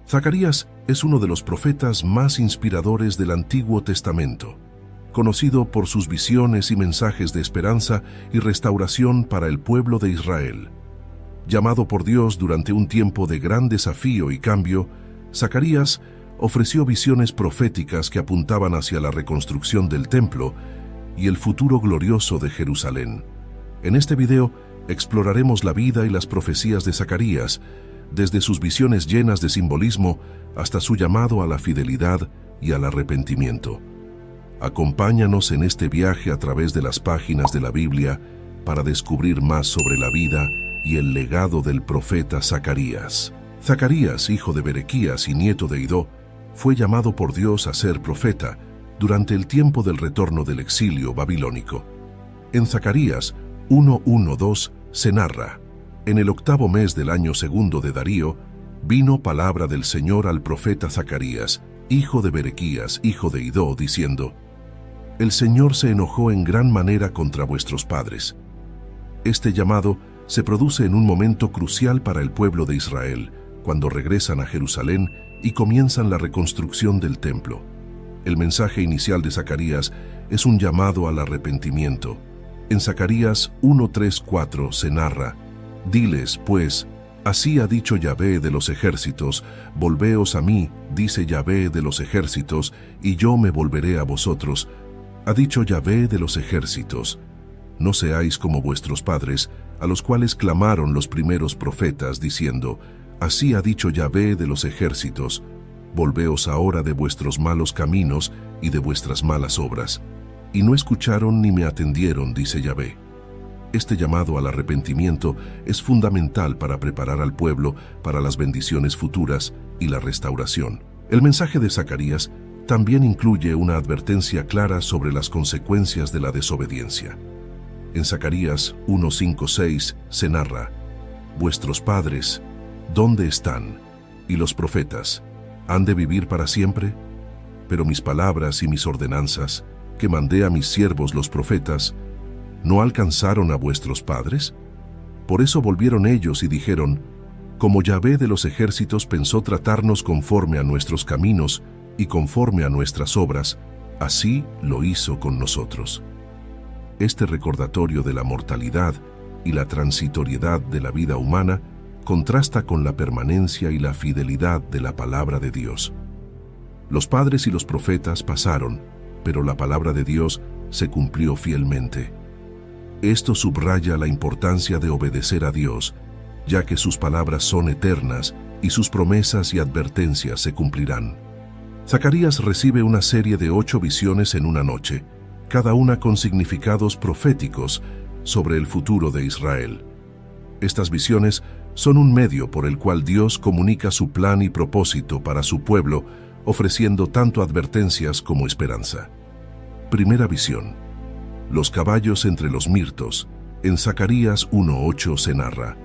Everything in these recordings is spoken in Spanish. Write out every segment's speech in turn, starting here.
Zacarías es uno de los profetas más inspiradores del Antiguo Testamento, conocido por sus visiones y mensajes de esperanza y restauración para el pueblo de Israel. Llamado por Dios durante un tiempo de gran desafío y cambio, Zacarías ofreció visiones proféticas que apuntaban hacia la reconstrucción del templo y el futuro glorioso de Jerusalén. En este video exploraremos la vida y las profecías de Zacarías, desde sus visiones llenas de simbolismo hasta su llamado a la fidelidad y al arrepentimiento. Acompáñanos en este viaje a través de las páginas de la Biblia para descubrir más sobre la vida y el legado del profeta Zacarías. Zacarías, hijo de Berequías y nieto de Idó, fue llamado por Dios a ser profeta durante el tiempo del retorno del exilio babilónico. En Zacarías 1:1-2 se narra: en el 8º mes del año segundo de Darío, vino palabra del Señor al profeta Zacarías, hijo de Berequías, hijo de Idó, diciendo: El Señor se enojó en gran manera contra vuestros padres. Este llamado se produce en un momento crucial para el pueblo de Israel, cuando regresan a Jerusalén y comienzan la reconstrucción del templo. El mensaje inicial de Zacarías es un llamado al arrepentimiento. En Zacarías 1:3-4 se narra: Diles, pues, así ha dicho Yahvé de los ejércitos, volveos a mí, dice Yahvé de los ejércitos, y yo me volveré a vosotros. Ha dicho Yahvé de los ejércitos: no seáis como vuestros padres, a los cuales clamaron los primeros profetas, diciendo: así ha dicho Yahvé de los ejércitos, volveos ahora de vuestros malos caminos y de vuestras malas obras. Y no escucharon ni me atendieron, dice Yahvé. Este llamado al arrepentimiento es fundamental para preparar al pueblo para las bendiciones futuras y la restauración. El mensaje de Zacarías también incluye una advertencia clara sobre las consecuencias de la desobediencia. En Zacarías 1:5-6 se narra: vuestros padres, ¿dónde están? Y los profetas, ¿han de vivir para siempre? Pero mis palabras y mis ordenanzas, que mandé a mis siervos los profetas, ¿no alcanzaron a vuestros padres? Por eso volvieron ellos y dijeron: como Yahvé de los ejércitos pensó tratarnos conforme a nuestros caminos y conforme a nuestras obras, así lo hizo con nosotros. Este recordatorio de la mortalidad y la transitoriedad de la vida humana contrasta con la permanencia y la fidelidad de la palabra de Dios. Los padres y los profetas pasaron, pero la palabra de Dios se cumplió fielmente. Esto subraya la importancia de obedecer a Dios, ya que sus palabras son eternas y sus promesas y advertencias se cumplirán. Zacarías recibe una serie de 8 visiones en una noche, cada una con significados proféticos sobre el futuro de Israel. Estas visiones son un medio por el cual Dios comunica su plan y propósito para su pueblo, ofreciendo tanto advertencias como esperanza. Primera visión: los caballos entre los mirtos. En Zacarías 1:8 se narra: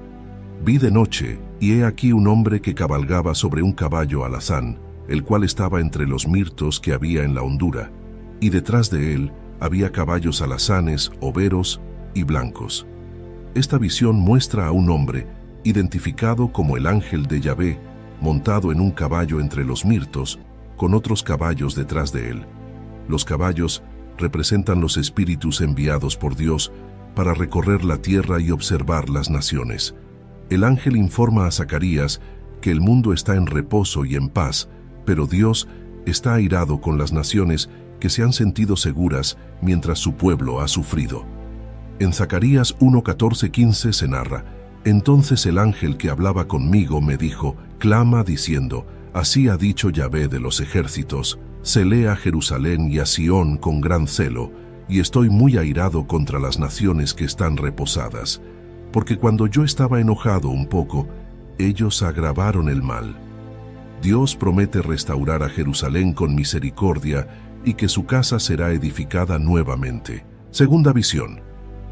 vi de noche, y he aquí un hombre que cabalgaba sobre un caballo alazán, el cual estaba entre los mirtos que había en la hondura, y detrás de él había caballos alazanes, overos y blancos. Esta visión muestra a un hombre, identificado como el ángel de Yahvé, montado en un caballo entre los mirtos, con otros caballos detrás de él. Los caballos representan los espíritus enviados por Dios para recorrer la tierra y observar las naciones. El ángel informa a Zacarías que el mundo está en reposo y en paz, pero Dios está airado con las naciones que se han sentido seguras mientras su pueblo ha sufrido. En Zacarías 1:14-15 se narra: entonces el ángel que hablaba conmigo me dijo: clama diciendo, así ha dicho Yahvé de los ejércitos, celé a Jerusalén y a Sión con gran celo, y estoy muy airado contra las naciones que están reposadas, porque cuando yo estaba enojado un poco, ellos agravaron el mal. Dios promete restaurar a Jerusalén con misericordia y que su casa será edificada nuevamente. Segunda visión: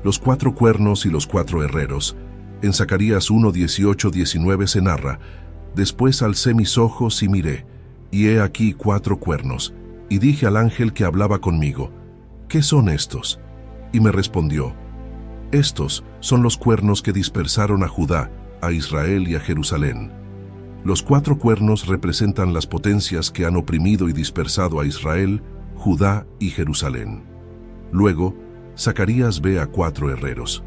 los 4 cuernos y los 4 herreros. En Zacarías 1:18-19 se narra: después alcé mis ojos y miré, y he aquí 4 cuernos, y dije al ángel que hablaba conmigo: ¿qué son estos? Y me respondió: estos son los cuernos que dispersaron a Judá, a Israel y a Jerusalén. Los 4 cuernos representan las potencias que han oprimido y dispersado a Israel, Judá y Jerusalén. Luego, Zacarías ve a 4 herreros.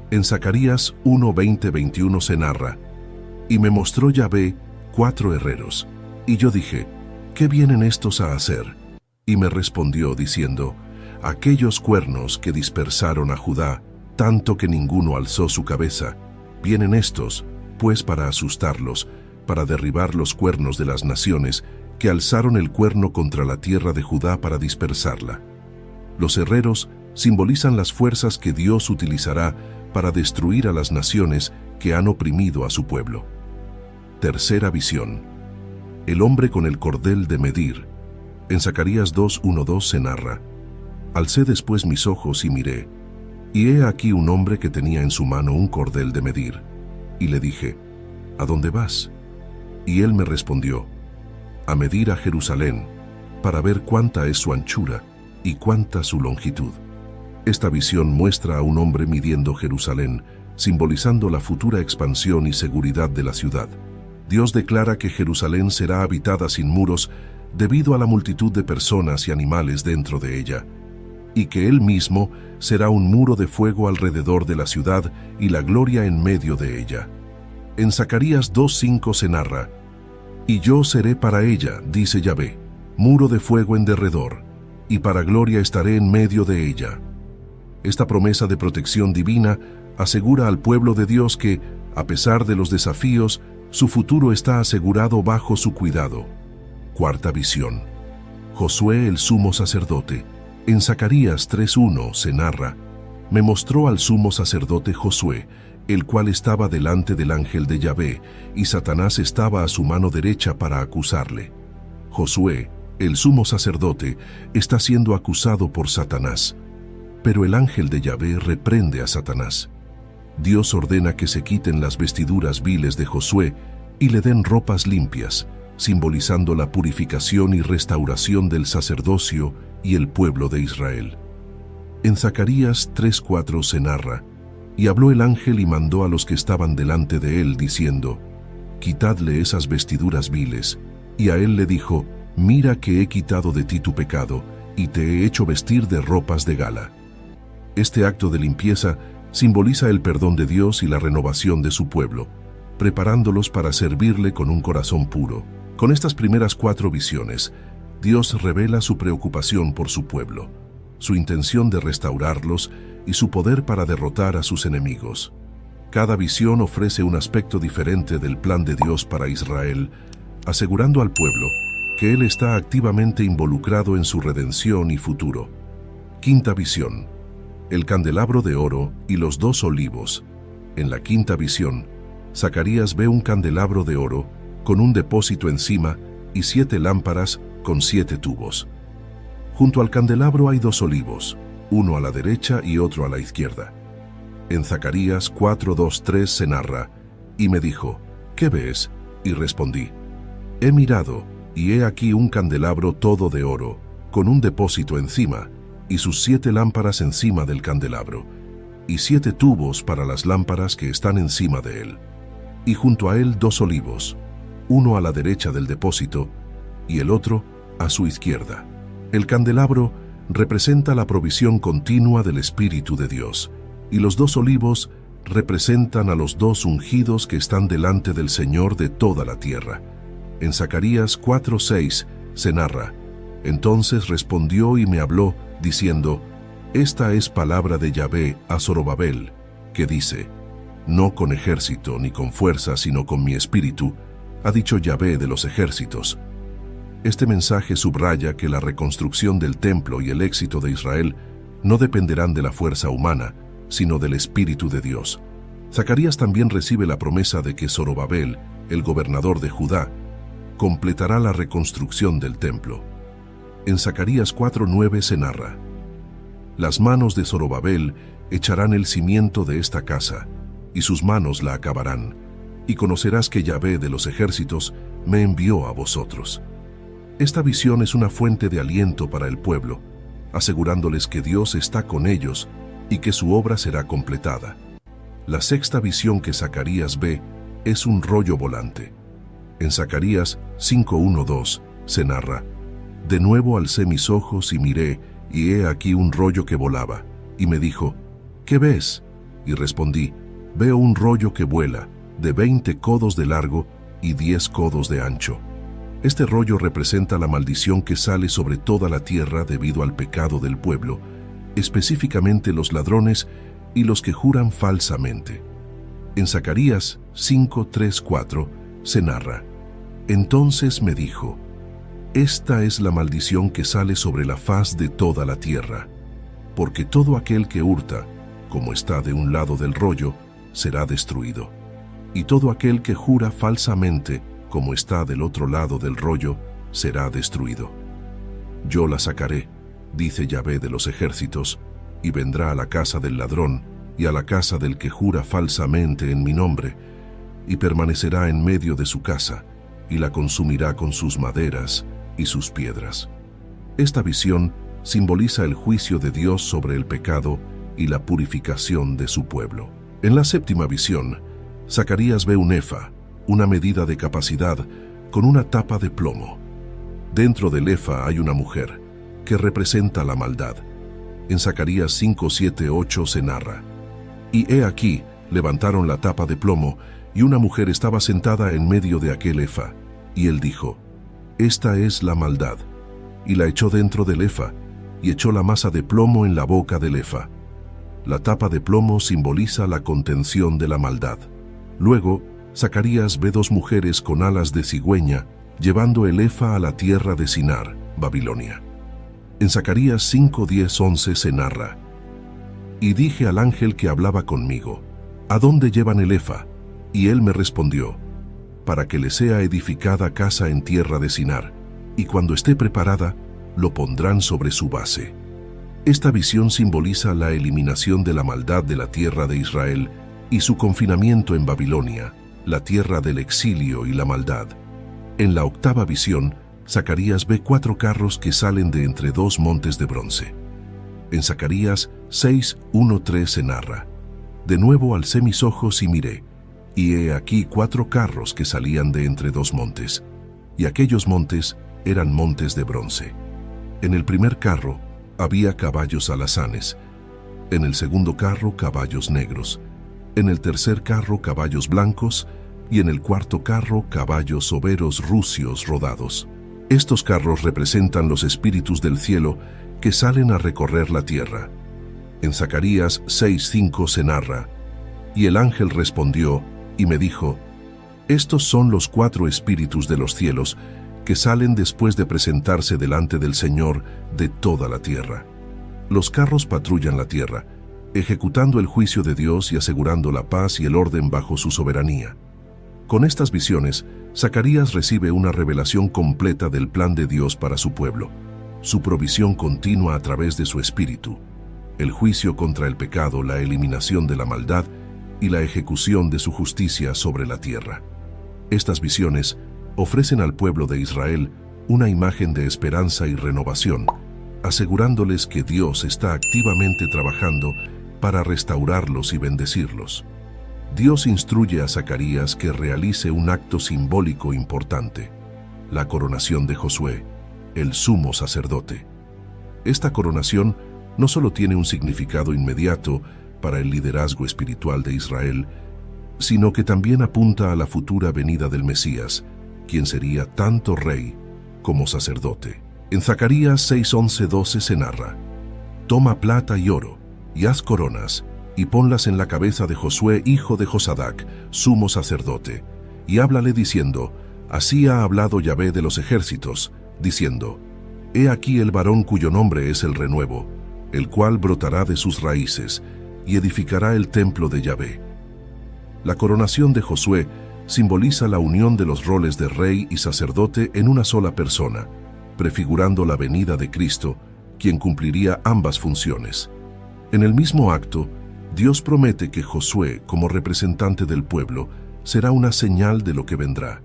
En Zacarías 1:20-21 se narra: «Y me mostró Yahvé 4 herreros, y yo dije, ¿qué vienen estos a hacer?» Y me respondió diciendo, aquellos cuernos que dispersaron a Judá, tanto que ninguno alzó su cabeza, vienen estos, pues para asustarlos, para derribar los cuernos de las naciones que alzaron el cuerno contra la tierra de Judá para dispersarla. Los herreros simbolizan las fuerzas que Dios utilizará para destruir a las naciones que han oprimido a su pueblo. Tercera visión. El hombre con el cordel de medir. En Zacarías 2:1-2 se narra: «Alcé después mis ojos y miré, y he aquí un hombre que tenía en su mano un cordel de medir. Y le dije, ¿a dónde vas? Y él me respondió, a medir a Jerusalén, para ver cuánta es su anchura y cuánta su longitud». Esta visión muestra a un hombre midiendo Jerusalén, simbolizando la futura expansión y seguridad de la ciudad. Dios declara que Jerusalén será habitada sin muros debido a la multitud de personas y animales dentro de ella, y que Él mismo será un muro de fuego alrededor de la ciudad y la gloria en medio de ella. En Zacarías 2:5 se narra: «Y yo seré para ella, dice Yahvé, muro de fuego en derredor, y para gloria estaré en medio de ella». Esta promesa de protección divina asegura al pueblo de Dios que, a pesar de los desafíos, su futuro está asegurado bajo su cuidado. Cuarta visión. Josué el sumo sacerdote. En Zacarías 3:1 se narra: «Me mostró al sumo sacerdote Josué, el cual estaba delante del ángel de Yahvé, y Satanás estaba a su mano derecha para acusarle». Josué, el sumo sacerdote, está siendo acusado por Satanás, pero el ángel de Yahvé reprende a Satanás. Dios ordena que se quiten las vestiduras viles de Josué y le den ropas limpias, simbolizando la purificación y restauración del sacerdocio y el pueblo de Israel. En Zacarías 3:4 se narra: «Y habló el ángel y mandó a los que estaban delante de él, diciendo, quitadle esas vestiduras viles. Y a él le dijo, mira que he quitado de ti tu pecado, y te he hecho vestir de ropas de gala». Este acto de limpieza simboliza el perdón de Dios y la renovación de su pueblo, preparándolos para servirle con un corazón puro. Con estas primeras 4 visiones, Dios revela su preocupación por su pueblo, su intención de restaurarlos y su poder para derrotar a sus enemigos. Cada visión ofrece un aspecto diferente del plan de Dios para Israel, asegurando al pueblo que Él está activamente involucrado en su redención y futuro. Quinta visión. El candelabro de oro y los 2 olivos. En la quinta visión, Zacarías ve un candelabro de oro con un depósito encima y 7 lámparas con 7 tubos. Junto al candelabro hay 2 olivos, uno a la derecha y otro a la izquierda. En Zacarías 4:2-3 se narra: «Y me dijo, ¿qué ves?». Y respondí, «He mirado, y he aquí un candelabro todo de oro, con un depósito encima, y sus 7 lámparas encima del candelabro, y 7 tubos para las lámparas que están encima de él. Y junto a él 2 olivos, uno a la derecha del depósito, y el otro a su izquierda». El candelabro representa la provisión continua del Espíritu de Dios, y los 2 olivos representan a los 2 ungidos que están delante del Señor de toda la tierra. En Zacarías 4:6 se narra: «Entonces respondió y me habló, diciendo, esta es palabra de Yahvé a Zorobabel, que dice, no con ejército ni con fuerza, sino con mi espíritu, ha dicho Yahvé de los ejércitos». Este mensaje subraya que la reconstrucción del templo y el éxito de Israel no dependerán de la fuerza humana, sino del Espíritu de Dios. Zacarías también recibe la promesa de que Zorobabel, el gobernador de Judá, completará la reconstrucción del templo. En Zacarías 4:9 se narra: «Las manos de Zorobabel echarán el cimiento de esta casa, y sus manos la acabarán, y conocerás que Yahvé de los ejércitos me envió a vosotros». Esta visión es una fuente de aliento para el pueblo, asegurándoles que Dios está con ellos y que su obra será completada. La sexta visión que Zacarías ve es un rollo volante. En Zacarías 5:1-2 se narra: de nuevo alcé mis ojos y miré, y he aquí un rollo que volaba. Y me dijo: ¿qué ves? Y respondí: veo un rollo que vuela, de 20 codos de largo y 10 codos de ancho. Este rollo representa la maldición que sale sobre toda la tierra debido al pecado del pueblo, específicamente los ladrones y los que juran falsamente. En Zacarías 5:3-4 se narra: entonces me dijo: esta es la maldición que sale sobre la faz de toda la tierra, porque todo aquel que hurta, como está de un lado del rollo, será destruido, y todo aquel que jura falsamente, como está del otro lado del rollo, será destruido. Yo la sacaré, dice Yahvé de los ejércitos, y vendrá a la casa del ladrón y a la casa del que jura falsamente en mi nombre, y permanecerá en medio de su casa, y la consumirá con sus maderas y sus piedras. Esta visión simboliza el juicio de Dios sobre el pecado y la purificación de su pueblo. En la séptima visión, Zacarías ve un efa, una medida de capacidad, con una tapa de plomo. Dentro del efa hay una mujer, que representa la maldad. En Zacarías 5:7-8 se narra: y he aquí, levantaron la tapa de plomo, y una mujer estaba sentada en medio de aquel efa. Y él dijo: esta es la maldad. Y la echó dentro del efa, y echó la masa de plomo en la boca del efa. La tapa de plomo simboliza la contención de la maldad. Luego, Zacarías ve dos mujeres con alas de cigüeña, llevando el efa a la tierra de Sinar, Babilonia. En Zacarías 5:10-11 se narra: y dije al ángel que hablaba conmigo: ¿a dónde llevan el efa? Y él me respondió: para que le sea edificada casa en tierra de Sinar, y cuando esté preparada, lo pondrán sobre su base. Esta visión simboliza la eliminación de la maldad de la tierra de Israel y su confinamiento en Babilonia, la tierra del exilio y la maldad. En la octava visión, Zacarías ve 4 carros que salen de entre 2 montes de bronce. En Zacarías 6:1-3 se narra: de nuevo alcé mis ojos y miré, y he aquí 4 carros que salían de entre 2 montes, y aquellos montes eran montes de bronce. En el primer carro había caballos alazanes, en el segundo carro caballos negros, en el tercer carro caballos blancos, y en el cuarto carro caballos overos rucios rodados. Estos carros representan los espíritus del cielo que salen a recorrer la tierra. En Zacarías 6:5 se narra: y el ángel respondió y me dijo: estos son los 4 espíritus de los cielos que salen después de presentarse delante del Señor de toda la tierra. Los carros patrullan la tierra, ejecutando el juicio de Dios y asegurando la paz y el orden bajo su soberanía. Con estas visiones, Zacarías recibe una revelación completa del plan de Dios para su pueblo, su provisión continua a través de su espíritu, el juicio contra el pecado, la eliminación de la maldad y la ejecución de su justicia sobre la tierra. Estas visiones ofrecen al pueblo de Israel una imagen de esperanza y renovación, asegurándoles que Dios está activamente trabajando para restaurarlos y bendecirlos. Dios instruye a Zacarías que realice un acto simbólico importante: la coronación de Josué, el sumo sacerdote. Esta coronación no solo tiene un significado inmediato para el liderazgo espiritual de Israel, sino que también apunta a la futura venida del Mesías, quien sería tanto rey como sacerdote. En Zacarías 6:11-12 se narra: toma plata y oro, y haz coronas, y ponlas en la cabeza de Josué, hijo de Josadac, sumo sacerdote, y háblale diciendo: así ha hablado Yahvé de los ejércitos, diciendo: he aquí el varón cuyo nombre es el renuevo, el cual brotará de sus raíces, y edificará el templo de Yahvé. La coronación de Josué simboliza la unión de los roles de rey y sacerdote en una sola persona, prefigurando la venida de Cristo, quien cumpliría ambas funciones. En el mismo acto, Dios promete que Josué, como representante del pueblo, será una señal de lo que vendrá.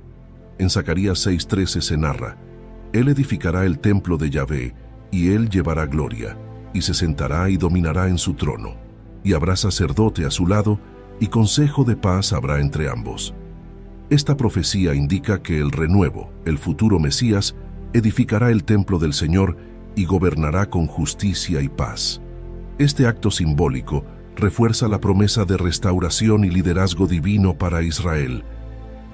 En Zacarías 6:13 se narra: él edificará el templo de Yahvé, y él llevará gloria, y se sentará y dominará en su trono, y habrá sacerdote a su lado, y consejo de paz habrá entre ambos. Esta profecía indica que el renuevo, el futuro Mesías, edificará el templo del Señor y gobernará con justicia y paz. Este acto simbólico refuerza la promesa de restauración y liderazgo divino para Israel.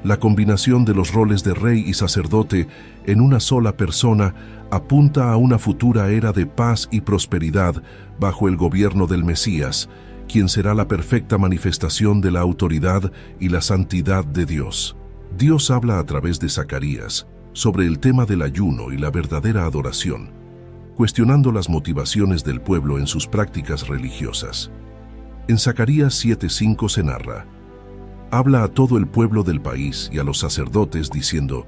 La combinación de los roles de rey y sacerdote en una sola persona apunta a una futura era de paz y prosperidad bajo el gobierno del Mesías, quien será la perfecta manifestación de la autoridad y la santidad de Dios. Dios habla a través de Zacarías sobre el tema del ayuno y la verdadera adoración, cuestionando las motivaciones del pueblo en sus prácticas religiosas. En Zacarías 7:5 se narra: habla a todo el pueblo del país y a los sacerdotes diciendo: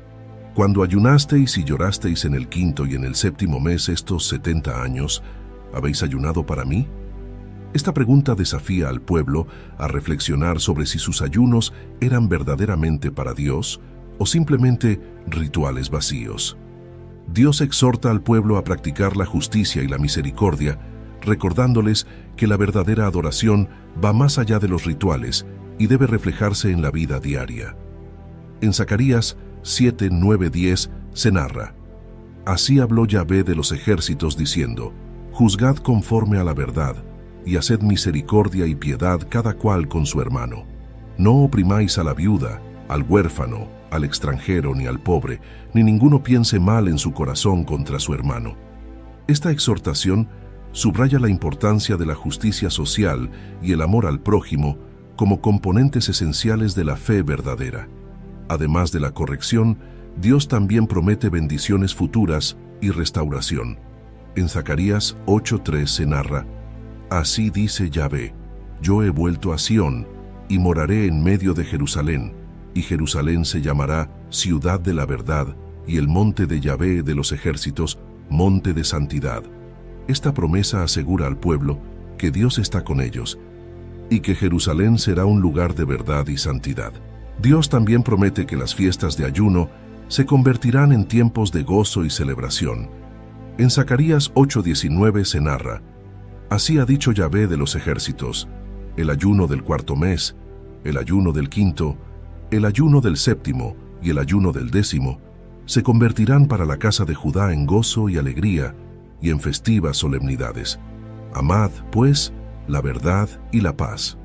cuando ayunasteis y llorasteis en el 5º y en el 7º mes estos 70 años, ¿habéis ayunado para mí? Esta pregunta desafía al pueblo a reflexionar sobre si sus ayunos eran verdaderamente para Dios o simplemente rituales vacíos. Dios exhorta al pueblo a practicar la justicia y la misericordia, recordándoles que la verdadera adoración va más allá de los rituales y debe reflejarse en la vida diaria. En Zacarías 7, 9, 10 se narra: así habló Yahvé de los ejércitos diciendo: juzgad conforme a la verdad, y haced misericordia y piedad cada cual con su hermano. No oprimáis a la viuda, al huérfano, al extranjero ni al pobre, ni ninguno piense mal en su corazón contra su hermano. Esta exhortación subraya la importancia de la justicia social y el amor al prójimo como componentes esenciales de la fe verdadera. Además de la corrección, Dios también promete bendiciones futuras y restauración. En Zacarías 8:3 se narra: así dice Yahvé, yo he vuelto a Sión y moraré en medio de Jerusalén, y Jerusalén se llamará ciudad de la verdad, y el monte de Yahvé de los ejércitos, monte de santidad. Esta promesa asegura al pueblo que Dios está con ellos y que Jerusalén será un lugar de verdad y santidad. Dios también promete que las fiestas de ayuno se convertirán en tiempos de gozo y celebración. En Zacarías 8:19 se narra: así ha dicho Yahvé de los ejércitos, el ayuno del 4º mes, el ayuno del 5º, el ayuno del 7º y el ayuno del 10º se convertirán para la casa de Judá en gozo y alegría y en festivas solemnidades. Amad, pues, la verdad y la paz.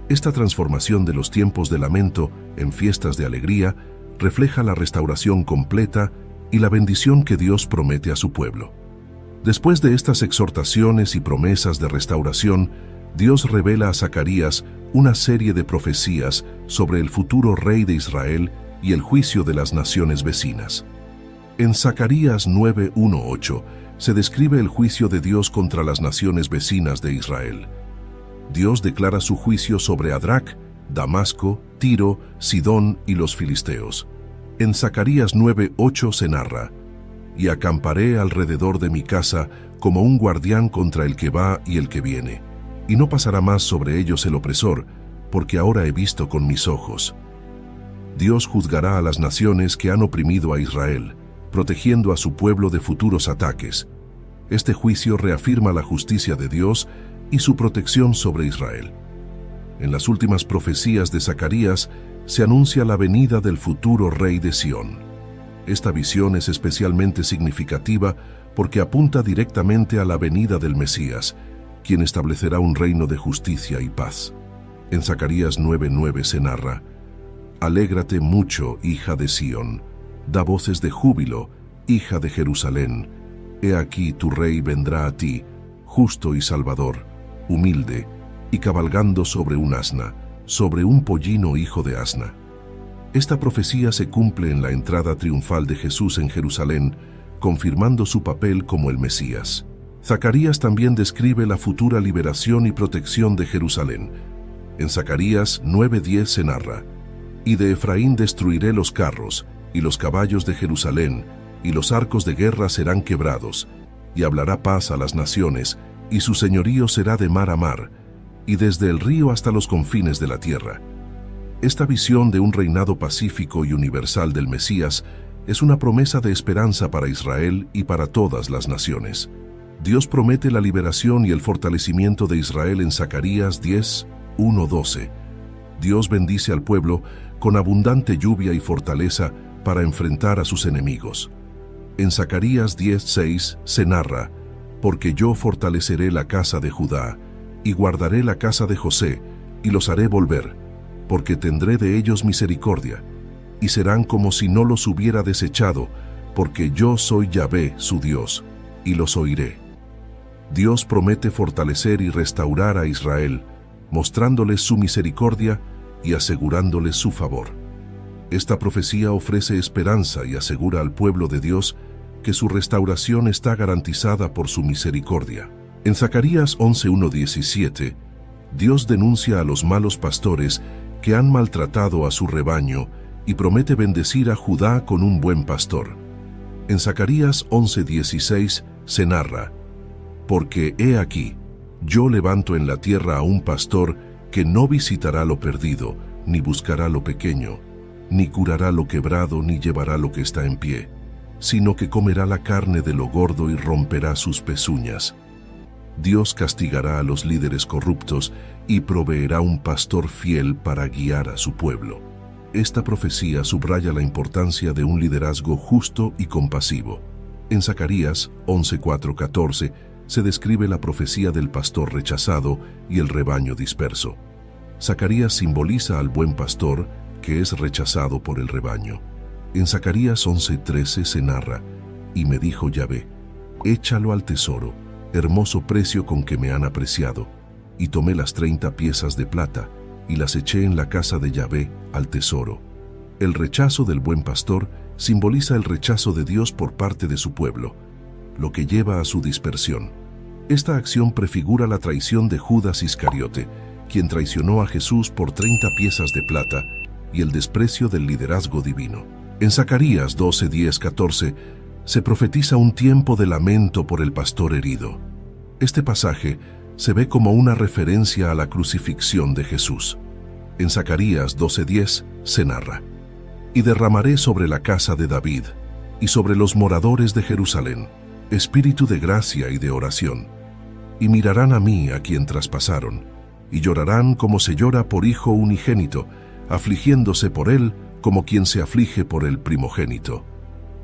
Esta transformación de los tiempos de lamento en fiestas de alegría refleja la restauración completa y la bendición que Dios promete a su pueblo. Después de estas exhortaciones y promesas de restauración, Dios revela a Zacarías una serie de profecías sobre el futuro rey de Israel y el juicio de las naciones vecinas. En Zacarías 9:1-8 se describe el juicio de Dios contra las naciones vecinas de Israel. Dios declara su juicio sobre Adrac, Damasco, Tiro, Sidón y los filisteos. En Zacarías 9:8 se narra: y acamparé alrededor de mi casa como un guardián contra el que va y el que viene, y no pasará más sobre ellos el opresor, porque ahora he visto con mis ojos. Dios juzgará a las naciones que han oprimido a Israel, protegiendo a su pueblo de futuros ataques. Este juicio reafirma la justicia de Dios y su protección sobre Israel. En las últimas profecías de Zacarías se anuncia la venida del futuro rey de Sión. Esta visión es especialmente significativa porque apunta directamente a la venida del Mesías, quien establecerá un reino de justicia y paz. En Zacarías 9:9 se narra: alégrate mucho, hija de Sión, da voces de júbilo, hija de Jerusalén. He aquí tu rey vendrá a ti, justo y salvador, humilde, y cabalgando sobre un asna, sobre un pollino hijo de asna. Esta profecía se cumple en la entrada triunfal de Jesús en Jerusalén, confirmando su papel como el Mesías. Zacarías también describe la futura liberación y protección de Jerusalén. En Zacarías 9:10 se narra: y de Efraín destruiré los carros, y los caballos de Jerusalén, y los arcos de guerra serán quebrados, y hablará paz a las naciones, y su señorío será de mar a mar, y desde el río hasta los confines de la tierra. Esta visión de un reinado pacífico y universal del Mesías es una promesa de esperanza para Israel y para todas las naciones. Dios promete la liberación y el fortalecimiento de Israel en Zacarías 10:1-12. Dios bendice al pueblo con abundante lluvia y fortaleza para enfrentar a sus enemigos. En Zacarías 10:6 se narra: porque yo fortaleceré la casa de Judá, y guardaré la casa de José, y los haré volver, porque tendré de ellos misericordia, y serán como si no los hubiera desechado, porque yo soy Yahvé, su Dios, y los oiré. Dios promete fortalecer y restaurar a Israel, mostrándoles su misericordia y asegurándoles su favor. Esta profecía ofrece esperanza y asegura al pueblo de Dios que su restauración está garantizada por su misericordia. En Zacarías 11:1-17, Dios denuncia a los malos pastores que han maltratado a su rebaño y promete bendecir a Judá con un buen pastor. En Zacarías 11:16 se narra: porque he aquí, yo levanto en la tierra a un pastor que no visitará lo perdido, ni buscará lo pequeño, ni curará lo quebrado, ni llevará lo que está en pie, sino que comerá la carne de lo gordo y romperá sus pezuñas. Dios castigará a los líderes corruptos y proveerá un pastor fiel para guiar a su pueblo. Esta profecía subraya la importancia de un liderazgo justo y compasivo. En Zacarías 11:4-14 se describe la profecía del pastor rechazado y el rebaño disperso. Zacarías simboliza al buen pastor que es rechazado por el rebaño. En Zacarías 11:13 se narra: y me dijo Yahvé, échalo al tesoro, hermoso precio con que me han apreciado. Y tomé las 30 piezas de plata, y las eché en la casa de Yahvé al tesoro. El rechazo del buen pastor simboliza el rechazo de Dios por parte de su pueblo, lo que lleva a su dispersión. Esta acción prefigura la traición de Judas Iscariote, quien traicionó a Jesús por 30 piezas de plata, y el desprecio del liderazgo divino. En Zacarías 12:10-14 se profetiza un tiempo de lamento por el pastor herido. Este pasaje se ve como una referencia a la crucifixión de Jesús. En Zacarías 12:10 se narra: y derramaré sobre la casa de David y sobre los moradores de Jerusalén espíritu de gracia y de oración, y mirarán a mí a quien traspasaron, y llorarán como se llora por hijo unigénito, afligiéndose por él como quien se aflige por el primogénito.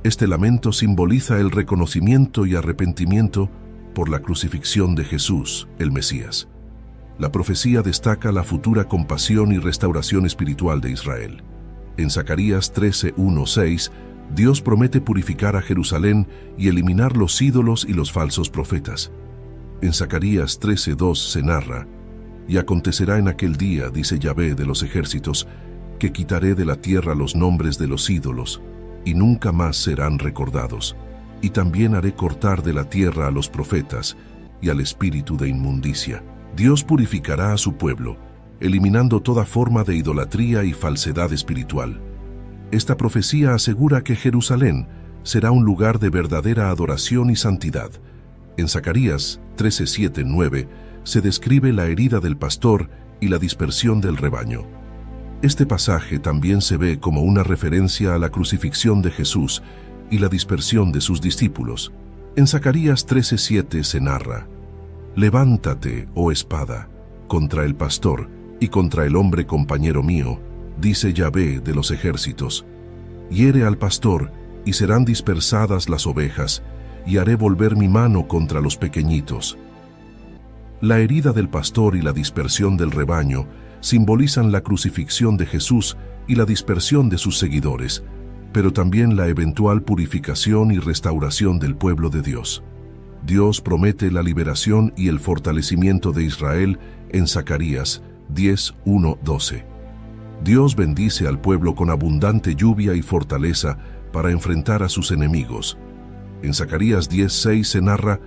Este lamento simboliza el reconocimiento y arrepentimiento por la crucifixión de Jesús, el Mesías. La profecía destaca la futura compasión y restauración espiritual de Israel. En Zacarías 13:1-6, Dios promete purificar a Jerusalén y eliminar los ídolos y los falsos profetas. En Zacarías 13:2 se narra: y acontecerá en aquel día, dice Yahvé de los ejércitos, que quitaré de la tierra los nombres de los ídolos, y nunca más serán recordados. Y también haré cortar de la tierra a los profetas y al espíritu de inmundicia. Dios purificará a su pueblo, eliminando toda forma de idolatría y falsedad espiritual. Esta profecía asegura que Jerusalén será un lugar de verdadera adoración y santidad. En Zacarías 13:7-9 se describe la herida del pastor y la dispersión del rebaño. Este pasaje también se ve como una referencia a la crucifixión de Jesús y la dispersión de sus discípulos. En Zacarías 13:7 se narra: levántate, oh espada, contra el pastor y contra el hombre compañero mío, dice Yahvé de los ejércitos. Hiere al pastor, y serán dispersadas las ovejas, y haré volver mi mano contra los pequeñitos. La herida del pastor y la dispersión del rebaño simbolizan la crucifixión de Jesús y la dispersión de sus seguidores, pero también la eventual purificación y restauración del pueblo de Dios. Dios promete la liberación y el fortalecimiento de Israel en Zacarías 10:1-12. Dios bendice al pueblo con abundante lluvia y fortaleza para enfrentar a sus enemigos. En Zacarías 10:6 se narra: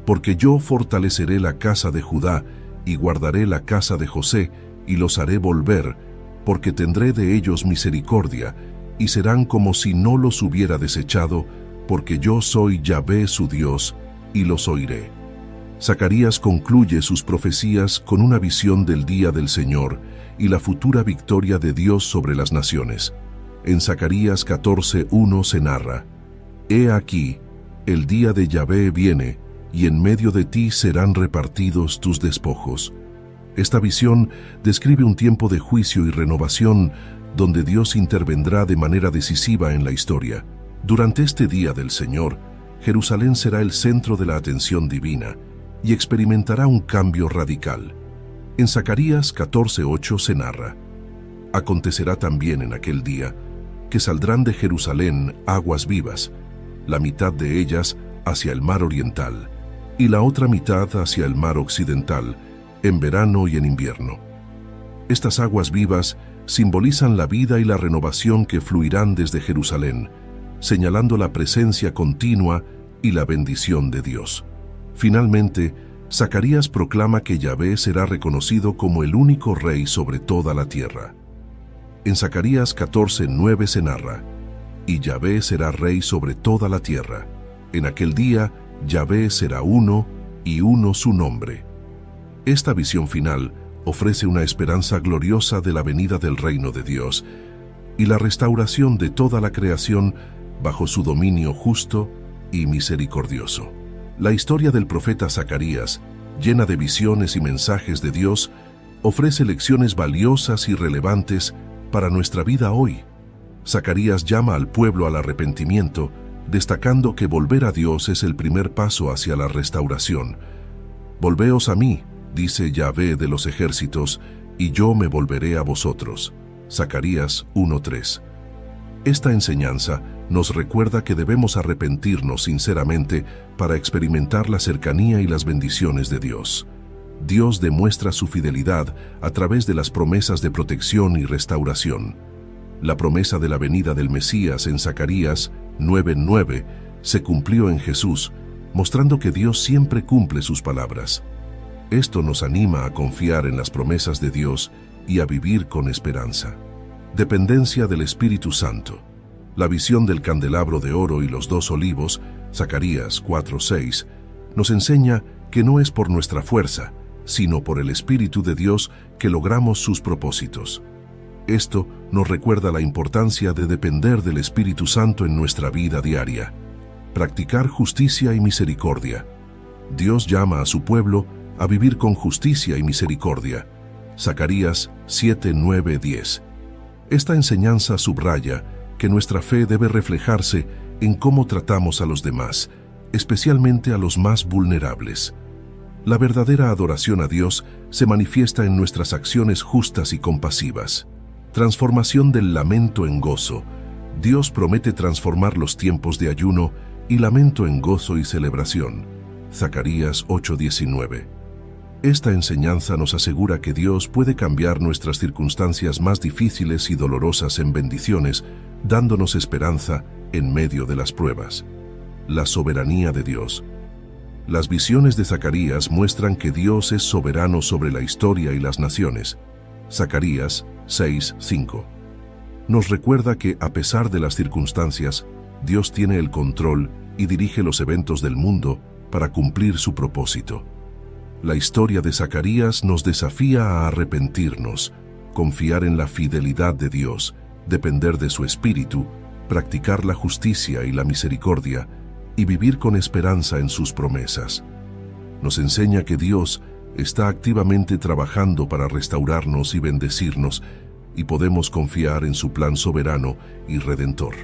porque yo fortaleceré la casa de Judá y guardaré la casa de José y los haré volver, porque tendré de ellos misericordia, y serán como si no los hubiera desechado, porque yo soy Yahvé su Dios, y los oiré. Zacarías concluye sus profecías con una visión del día del Señor y la futura victoria de Dios sobre las naciones. En Zacarías 14:1 se narra: he aquí, el día de Yahvé viene, y en medio de ti serán repartidos tus despojos. Esta visión describe un tiempo de juicio y renovación donde Dios intervendrá de manera decisiva en la historia. Durante este día del Señor, Jerusalén será el centro de la atención divina y experimentará un cambio radical. En Zacarías 14:8 se narra: acontecerá también en aquel día que saldrán de Jerusalén aguas vivas, la mitad de ellas hacia el mar oriental y la otra mitad hacia el mar occidental, en verano y en invierno. Estas aguas vivas simbolizan la vida y la renovación que fluirán desde Jerusalén, señalando la presencia continua y la bendición de Dios. Finalmente, Zacarías proclama que Yahvé será reconocido como el único rey sobre toda la tierra. En Zacarías 14:9 se narra: y Yahvé será rey sobre toda la tierra. En aquel día, Yahvé será uno y uno su nombre. Esta visión final ofrece una esperanza gloriosa de la venida del reino de Dios y la restauración de toda la creación bajo su dominio justo y misericordioso. La historia del profeta Zacarías, llena de visiones y mensajes de Dios, ofrece lecciones valiosas y relevantes para nuestra vida hoy. Zacarías llama al pueblo al arrepentimiento, destacando que volver a Dios es el primer paso hacia la restauración. Volveos a mí, dice Yahvé de los ejércitos, y yo me volveré a vosotros. Zacarías 1:3. Esta enseñanza nos recuerda que debemos arrepentirnos sinceramente para experimentar la cercanía y las bendiciones de Dios. Dios demuestra su fidelidad a través de las promesas de protección y restauración. La promesa de la venida del Mesías en Zacarías 9:9 se cumplió en Jesús, mostrando que Dios siempre cumple sus palabras. Esto nos anima a confiar en las promesas de Dios y a vivir con esperanza. Dependencia del Espíritu Santo. La visión del candelabro de oro y los 2 olivos, Zacarías 4:6, nos enseña que no es por nuestra fuerza, sino por el Espíritu de Dios que logramos sus propósitos. Esto nos recuerda la importancia de depender del Espíritu Santo en nuestra vida diaria. Practicar justicia y misericordia. Dios llama a su pueblo a vivir con justicia y misericordia. Zacarías 7:9-10. Esta enseñanza subraya que nuestra fe debe reflejarse en cómo tratamos a los demás, especialmente a los más vulnerables. La verdadera adoración a Dios se manifiesta en nuestras acciones justas y compasivas. Transformación del lamento en gozo. Dios promete transformar los tiempos de ayuno y lamento en gozo y celebración. Zacarías 8:19. Esta enseñanza nos asegura que Dios puede cambiar nuestras circunstancias más difíciles y dolorosas en bendiciones, dándonos esperanza en medio de las pruebas. La soberanía de Dios. Las visiones de Zacarías muestran que Dios es soberano sobre la historia y las naciones. Zacarías 6:5. Nos recuerda que, a pesar de las circunstancias, Dios tiene el control y dirige los eventos del mundo para cumplir su propósito. La historia de Zacarías nos desafía a arrepentirnos, confiar en la fidelidad de Dios, depender de su espíritu, practicar la justicia y la misericordia, y vivir con esperanza en sus promesas. Nos enseña que Dios está activamente trabajando para restaurarnos y bendecirnos, y podemos confiar en su plan soberano y redentor.